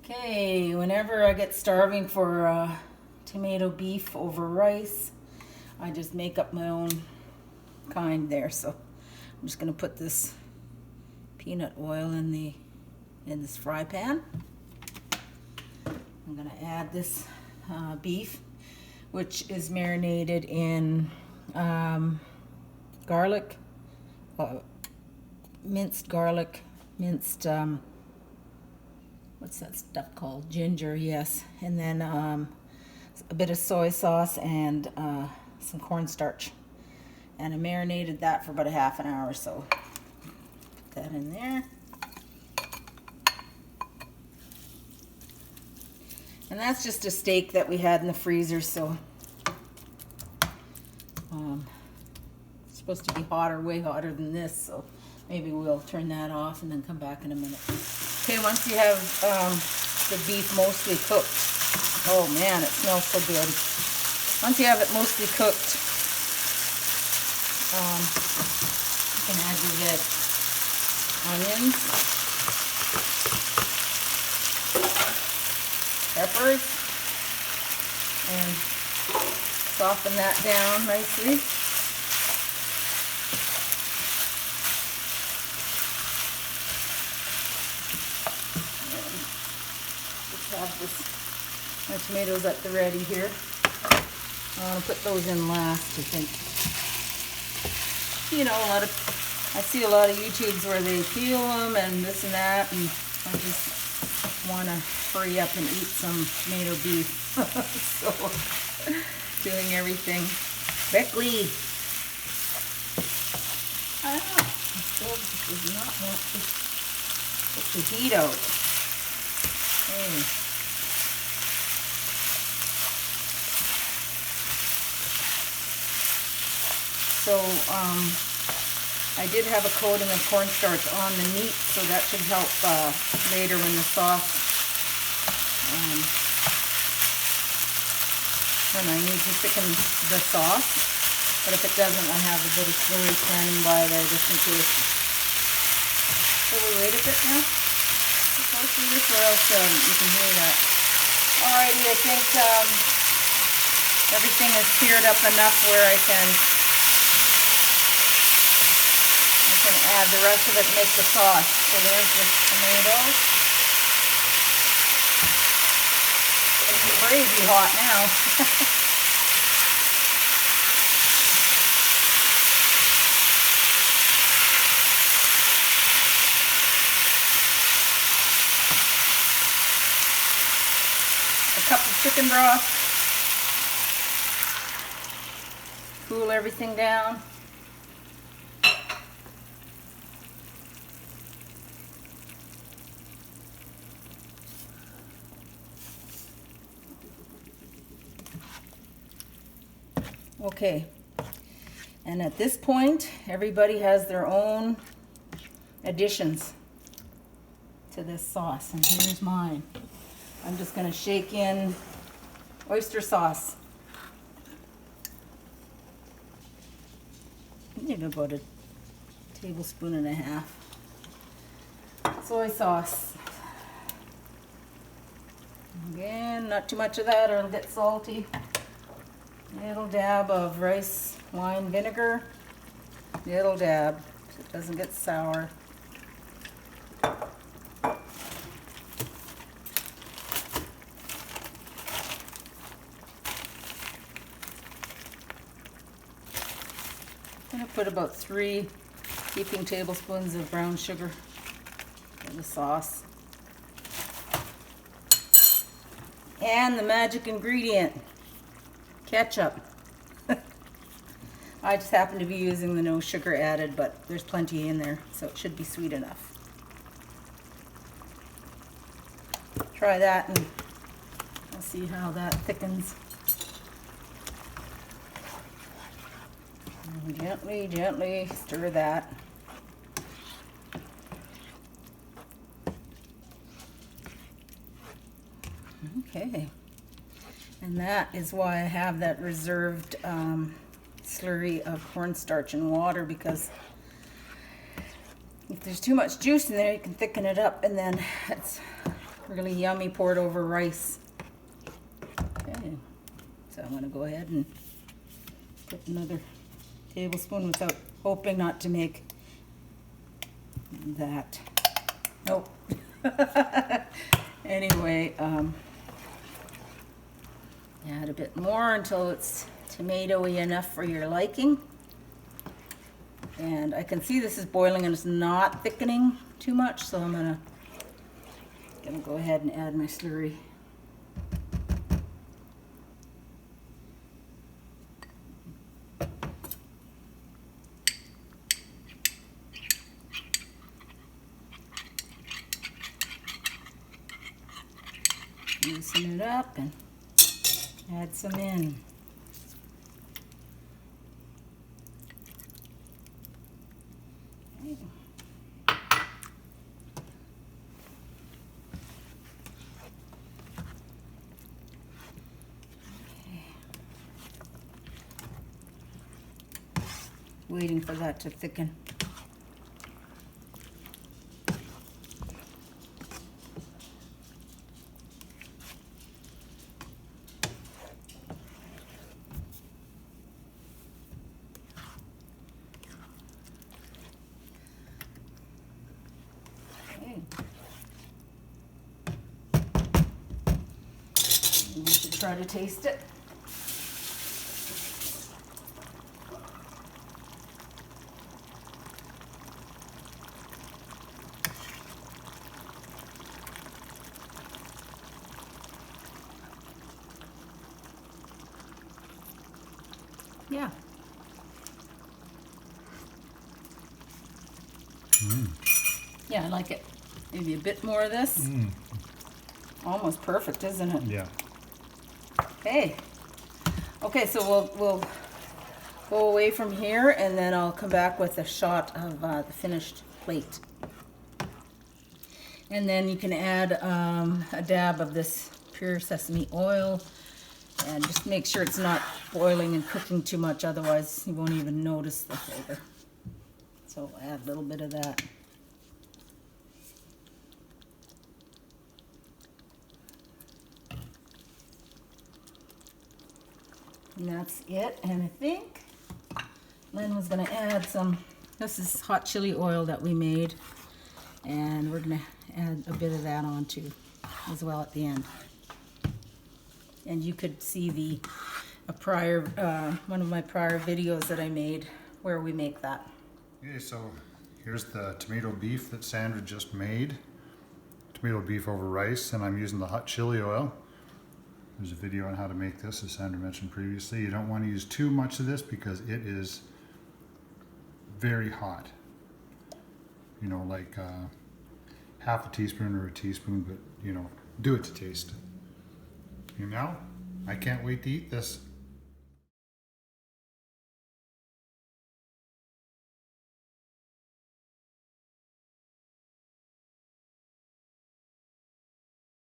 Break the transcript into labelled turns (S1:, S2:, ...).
S1: Okay, whenever I get starving for tomato beef over rice, I just make up my own kind there. So I'm just gonna put this peanut oil in this fry pan. I'm gonna add this beef, which is marinated in garlic, minced garlic, minced what's that stuff called? Ginger, yes. And then a bit of soy sauce and some cornstarch. And I marinated that for about a half an hour or so. Put that in there. And that's just a steak that we had in the freezer, so it's supposed to be hotter, way hotter than this, so maybe we'll turn that off and then come back in a minute. Okay, once you have the beef mostly cooked, oh man, it smells so good. Once you have it mostly cooked, you can add your red onions, peppers, and soften that down nicely. Have my tomatoes at the ready here. I want to put those in last, I think. You know, I see a lot of YouTubes where they peel them and this and that, and I just want to hurry up and eat some tomato beef. So, doing everything quickly. I don't know. The stove does not want to put the heat out. Okay. So I did have a coating of cornstarch on the meat, so that should help later when the sauce, when I need to thicken the sauce. But if it doesn't, I have a bit of slurry standing by there just in case. So we wait a bit now. Go through this or else you can hear that. Alrighty, I think everything is seared up enough where I can add the rest of it and make the sauce. So there's the tomatoes. It's crazy hot now. A cup of chicken broth. Cool everything down. Okay, and at this point, everybody has their own additions to this sauce, and here's mine. I'm just going to shake in oyster sauce. Maybe about a tablespoon and a half. Soy sauce. Again, not too much of that or it'll get salty. Little dab of rice wine vinegar. Little dab so it doesn't get sour. I'm going to put about 3 heaping tablespoons of brown sugar in the sauce. And the magic ingredient, ketchup. I just happen to be using the no sugar added, but there's plenty in there, so it should be sweet enough. Try that and I'll see how that thickens. And gently, gently stir that. Okay. And that is why I have that reserved slurry of cornstarch and water, because if there's too much juice in there, you can thicken it up, and then it's really yummy poured over rice. Okay, so I'm going to go ahead and put another tablespoon without hoping not to make that. Nope. Anyway, add a bit more until it's tomatoey enough for your liking. And I can see this is boiling and it's not thickening too much, so I'm gonna go ahead and add my slurry. Loosen it up and add some in. Waiting for that to thicken. We should try to taste it. Yeah. Yeah, I like it. Maybe a bit more of this. Almost perfect, isn't it?
S2: Yeah.
S1: Okay. Okay, so we'll go away from here, and then I'll come back with a shot of the finished plate. And then you can add a dab of this pure sesame oil, and just make sure it's not boiling and cooking too much, otherwise you won't even notice the flavor. So add a little bit of that. And that's it. And I think Lynn was going to add some, this is hot chili oil that we made, and we're going to add a bit of that on too as well at the end. And you could see a prior one of my prior videos that I made where we make that.
S2: Okay, so here's the tomato beef that Sandra just made. Tomato beef over rice, and I'm using the hot chili oil. There's a video on how to make this, as Sandra mentioned previously. You don't want to use too much of this because it is very hot. You know, like half a teaspoon or a teaspoon, but you know, do it to taste. And now, I can't wait to eat this.